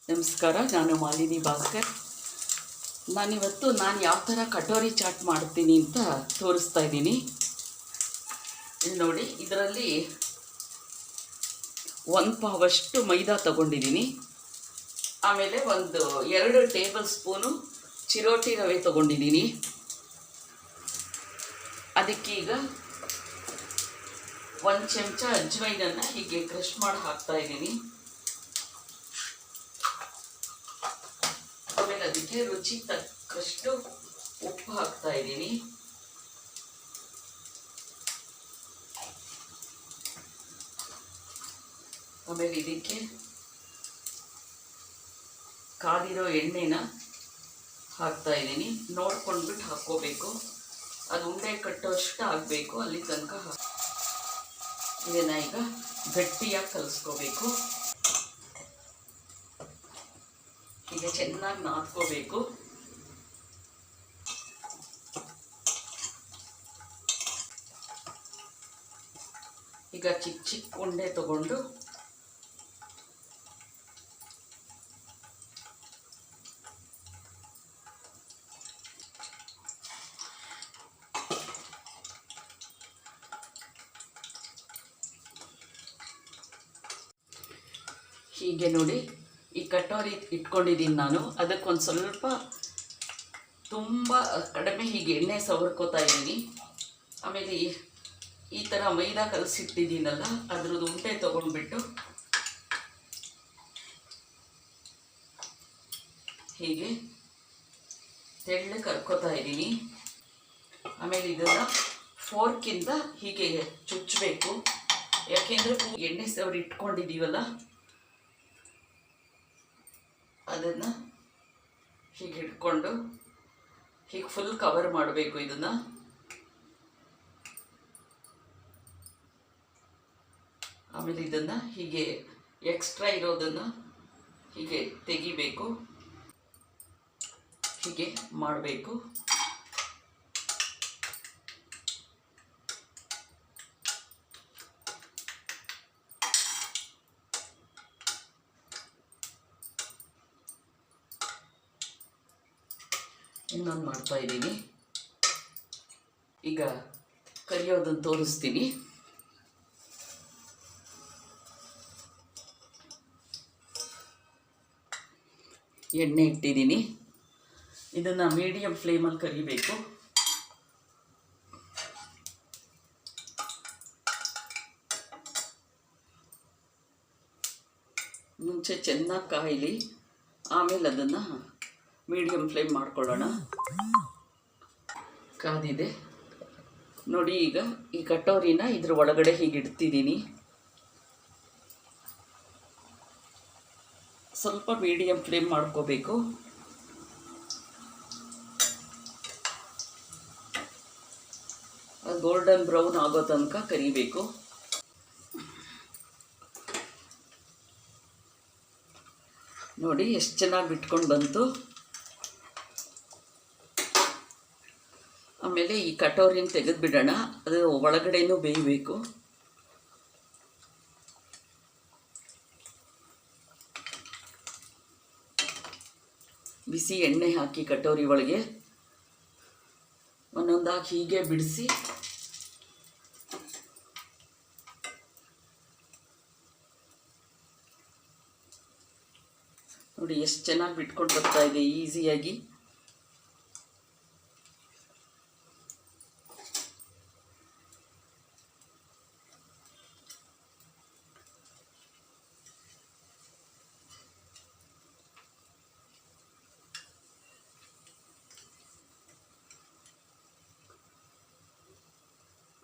ನಮಸ್ಕಾರ, ನಾನು ಮಾಲಿನಿ ಭಾಸ್ಕರ್. ನಾನಿವತ್ತು ಯಾವ ಥರ ಕಟೋರಿ ಚಾಟ್ ಮಾಡ್ತೀನಿ ಅಂತ ತೋರಿಸ್ತಾ ಇದ್ದೀನಿ. ಇಲ್ಲಿ ನೋಡಿ, ಇದರಲ್ಲಿ 1 ಪಾವಷ್ಟು ಮೈದಾ ತಗೊಂಡಿದ್ದೀನಿ. ಆಮೇಲೆ 2 ಟೇಬಲ್ ಸ್ಪೂನು ಚಿರೋಟಿ ರವೆ ತಗೊಂಡಿದ್ದೀನಿ. ಅದಕ್ಕೀಗ 1 ಚಮಚ ಅಜ್ವೈನನ್ನು ಹೀಗೆ ಕ್ರಷ್ ಮಾಡಿ ಹಾಕ್ತಾ ಇದ್ದೀನಿ. ಆಮೇಲೆ ಅದಕ್ಕೆ ರುಚಿ ತಕ್ಕಷ್ಟು ಉಪ್ಪು ಹಾಕ್ತಾ ಇದ್ದೀನಿ. ಆಮೇಲೆ ಇದಕ್ಕೆ ಕಾದಿರೋ ಎಣ್ಣೆನ ಹಾಕ್ತಾ ಇದ್ದೀನಿ. ನೋಡ್ಕೊಂಡ್ಬಿಟ್ಟು ಹಾಕ್ಕೋಬೇಕು, ಅದು ಉಂಡೆ ಕಟ್ಟೋಷ್ಟು ಆಗಬೇಕು, ಅಲ್ಲಿ ತನಕ ಇದನ್ನು ಈಗ ಗಟ್ಟಿಯಾಗಿ ಕಲಿಸ್ಕೋಬೇಕು. ಹೀಗೆ ಚೆನ್ನಾಗಿ ನಾದ್ಕೋಬೇಕು. ಈಗ ಚಿಕ್ಕ ಚಿಕ್ಕ ಉಂಡೆ ತಗೊಂಡು ಹೀಗೆ ನೋಡಿ, ಈ ಕಟೋರಿ ಇಟ್ಕೊಂಡಿದ್ದೀನಿ ನಾನು. ಅದಕ್ಕೊಂದು ಸ್ವಲ್ಪ ತುಂಬ ಕಡಿಮೆ ಹೀಗೆ ಎಣ್ಣೆ ಸವರ್ಕೋತಾ ಇದ್ದೀನಿ. ಆಮೇಲೆ ಈ ಥರ ಮೈದಾ ಕಲಸಿಟ್ಟಿದ್ದೀನಲ್ಲ, ಅದ್ರದ್ದು ಉಂಡೆ ತೊಗೊಂಡ್ಬಿಟ್ಟು ಹೀಗೆ ತೆಳ್ಳು ಕರ್ಕೋತಾ ಇದ್ದೀನಿ. ಆಮೇಲೆ ಇದನ್ನು ಫೋರ್ಕಿಂದ ಹೀಗೆ ಚುಚ್ಚಬೇಕು. ಯಾಕೆಂದರೆ ಎಣ್ಣೆ ಸವರಿ ಇಟ್ಕೊಂಡಿದ್ದೀವಲ್ಲ, ಅದನ್ನು ಹೀಗೆ ಇಟ್ಕೊಂಡು ಹೀಗೆ ಫುಲ್ ಕವರ್ ಮಾಡಬೇಕು ಇದನ್ನು. ಆಮೇಲೆ ಇದನ್ನು ಹೀಗೆ ಎಕ್ಸ್ಟ್ರಾ ಇರೋದನ್ನು ಹೀಗೆ ತೆಗಿಬೇಕು, ಹೀಗೆ ಮಾಡಬೇಕು. ಇನ್ನೊಂದು ಮಾಡ್ತಾ ಇದ್ದೀನಿ. ಈಗ ಕರಿಯೋದನ್ನು ತೋರಿಸ್ತೀನಿ. ಎಣ್ಣೆ ಇಟ್ಟಿದ್ದೀನಿ. ಇದನ್ನು ಮೀಡಿಯಮ್ ಫ್ಲೇಮಲ್ಲಿ ಕರಿಬೇಕು. ಮುಂಚೆ ಚೆನ್ನಾಗಿ ಕಾಯಲಿ, ಆಮೇಲೆ ಅದನ್ನು ಮೀಡಿಯಮ್ ಫ್ಲೇಮ್ ಮಾಡ್ಕೊಳ್ಳೋಣ. ಕಾದಿದೆ ನೋಡಿ. ಈಗ ಈ ಕಟೋರಿನ ಇದ್ರ ಒಳಗಡೆ ಹೀಗೆ ಇಡ್ತಿದ್ದೀನಿ. ಸ್ವಲ್ಪ ಮೀಡಿಯಮ್ ಫ್ಲೇಮ್ ಮಾಡ್ಕೋಬೇಕು. ಗೋಲ್ಡನ್ ಬ್ರೌನ್ ಆಗೋ ತನಕ ಕರಿಬೇಕು. ನೋಡಿ ಎಷ್ಟು ಚೆನ್ನಾಗಿ ಬಿಟ್ಕೊಂಡು ಬಂತು. ಆಮೇಲೆ ಈ ಕಟೋರಿನ ತೆಗೆದುಬಿಡೋಣ, ಅದು ಒಳಗಡೆನೂ ಬೇಯಬೇಕು. ಬಿಸಿ ಎಣ್ಣೆ ಹಾಕಿ ಕಟೋರಿ ಒಳಗೆ ಒಂದೊಂದಾಗಿ ಹೀಗೆ ಬಿಡಿಸಿ ನೋಡಿ ಎಷ್ಟು ಚೆನ್ನಾಗಿ ಬಿಟ್ಕೊಂಡು ಬರ್ತಾ ಇದೆ ಈಸಿಯಾಗಿ.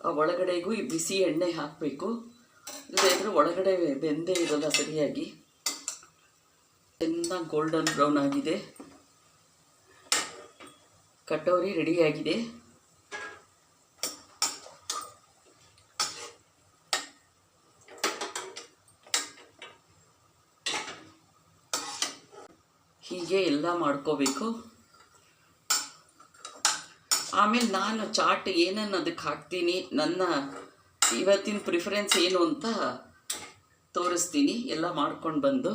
ಆ ಒಳಗಡೆಗೂ ಈ ಬಿಸಿ ಎಣ್ಣೆ ಹಾಕಬೇಕು, ಇಲ್ಲದ್ರೆ ಒಳಗಡೆ ಬೆಂದೇ ಇರೋಲ್ಲ ಸರಿಯಾಗಿ. ಚೆನ್ನಾಗಿ ಗೋಲ್ಡನ್ ಬ್ರೌನ್ ಆಗಿದೆ. ಕಟೋರಿ ರೆಡಿಯಾಗಿದೆ. ಹೀಗೆ ಎಲ್ಲ ಮಾಡ್ಕೋಬೇಕು. ಆಮೇಲೆ ನಾನು ಚಾಟ್ ಏನನ್ನು ಅದಕ್ಕೆ ಹಾಕ್ತೀನಿ, ನನ್ನ ಇವತ್ತಿನ ಪ್ರಿಫರೆನ್ಸ್ ಏನು ಅಂತ ತೋರಿಸ್ತೀನಿ. ಎಲ್ಲ ಮಾಡ್ಕೊಂಡು ಬಂದು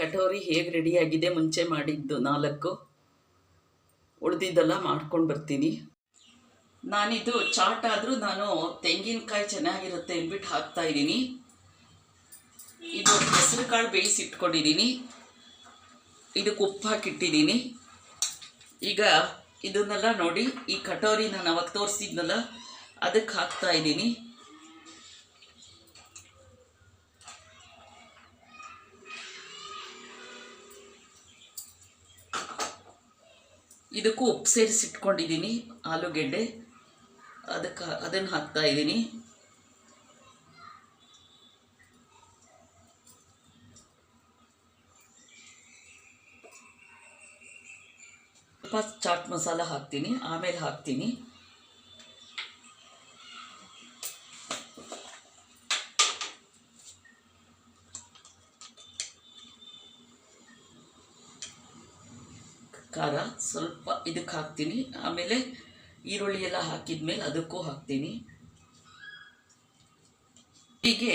ಕಟೋರಿ ಹೇಗೆ ರೆಡಿಯಾಗಿದೆ, ಮುಂಚೆ ಮಾಡಿದ್ದು 4, ಉಳಿದಿದ್ದೆಲ್ಲ ಮಾಡ್ಕೊಂಡು ಬರ್ತೀನಿ. ನಾನಿದು ಚಾಟ್ ಆದರೂ ನಾನು ತೆಂಗಿನಕಾಯಿ ಚೆನ್ನಾಗಿರುತ್ತೆ ಅಂದ್ಬಿಟ್ಟು ಹಾಕ್ತಾಯಿದ್ದೀನಿ. ಇದು ಹೆಸರು ಕಾಳು ಬೇಯಿಸಿ ಇಟ್ಕೊಂಡಿದ್ದೀನಿ, ಇದಕ್ಕೆ ಉಪ್ಪು ಹಾಕಿಟ್ಟಿದ್ದೀನಿ. ಈಗ ಇದನ್ನೆಲ್ಲ ನೋಡಿ, ಈ ಕಟೋರಿ ನಾನು ಅವಾಗ ತೋರಿಸಿದ್ನಲ್ಲ ಅದಕ್ಕೆ ಹಾಕ್ತಾಯಿದ್ದೀನಿ. ಇದಕ್ಕೂ ಉಪ್ಪು ಸೇರಿಸಿಟ್ಕೊಂಡಿದ್ದೀನಿ, ಆಲೂಗೆಡ್ಡೆ, ಅದನ್ನು ಹಾಕ್ತಾಯಿದ್ದೀನಿ. ಸ್ವಲ್ಪ ಚಾಟ್ ಮಸಾಲ ಹಾಕ್ತೀನಿ, ಆಮೇಲೆ ಹಾಕ್ತೀನಿ. ಖಾರ ಸ್ವಲ್ಪ ಇದಕ್ಕೆ ಹಾಕ್ತೀನಿ, ಆಮೇಲೆ ಈರುಳ್ಳಿ ಎಲ್ಲ ಹಾಕಿದ್ಮೇಲೆ ಅದಕ್ಕೂ ಹಾಕ್ತೀನಿ. ಹೀಗೆ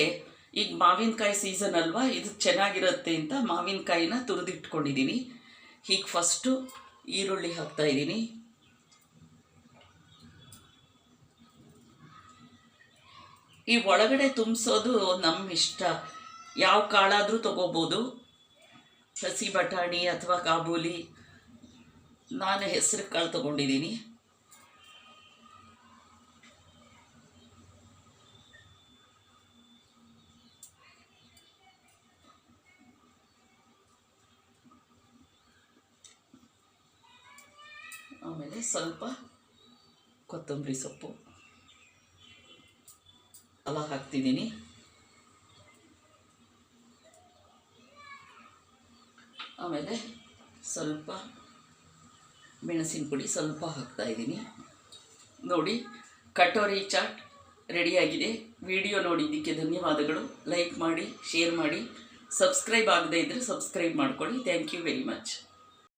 ಈಗ ಮಾವಿನಕಾಯಿ ಸೀಸನ್ ಅಲ್ವಾ, ಇದು ಚೆನ್ನಾಗಿರುತ್ತೆ ಅಂತ ಮಾವಿನಕಾಯಿನ ತುರಿದಿಟ್ಕೊಂಡಿದ್ದೀನಿ. ಹೀಗೆ ಫಸ್ಟು ಈರುಳ್ಳಿ ಹಾಕ್ತಾಯಿದ್ದೀನಿ. ಈ ಒಳಗಡೆ ತುಂಬಿಸೋದು ನಮ್ಮ ಇಷ್ಟ, ಯಾವ ಕಾಳಾದರೂ ತೊಗೋಬೋದು, ಹಸಿ ಬಟಾಣಿ ಅಥವಾ ಕಾಬೂಲಿ. ನಾನು ಹೆಸರು ಕಾಳು ತೊಗೊಂಡಿದ್ದೀನಿ. ಆಮೇಲೆ ಸ್ವಲ್ಪ ಕೊತ್ತಂಬರಿ ಸೊಪ್ಪು ಎಲ್ಲ ಹಾಕ್ತಿದ್ದೀನಿ. ಆಮೇಲೆ ಸ್ವಲ್ಪ ಮೆಣಸಿನ ಪುಡಿ ಸ್ವಲ್ಪ ಹಾಕ್ತಾಯಿದ್ದೀನಿ. ನೋಡಿ, ಕಟೋರಿ ಚಾಟ್ ರೆಡಿಯಾಗಿದೆ. ವಿಡಿಯೋ ನೋಡಿದ್ದಕ್ಕೆ ಧನ್ಯವಾದಗಳು. ಲೈಕ್ ಮಾಡಿ, ಶೇರ್ ಮಾಡಿ, ಸಬ್ಸ್ಕ್ರೈಬ್ ಆಗದೇ ಇದ್ದರೆ ಸಬ್ಸ್ಕ್ರೈಬ್ ಮಾಡ್ಕೊಳ್ಳಿ. Thank you very much.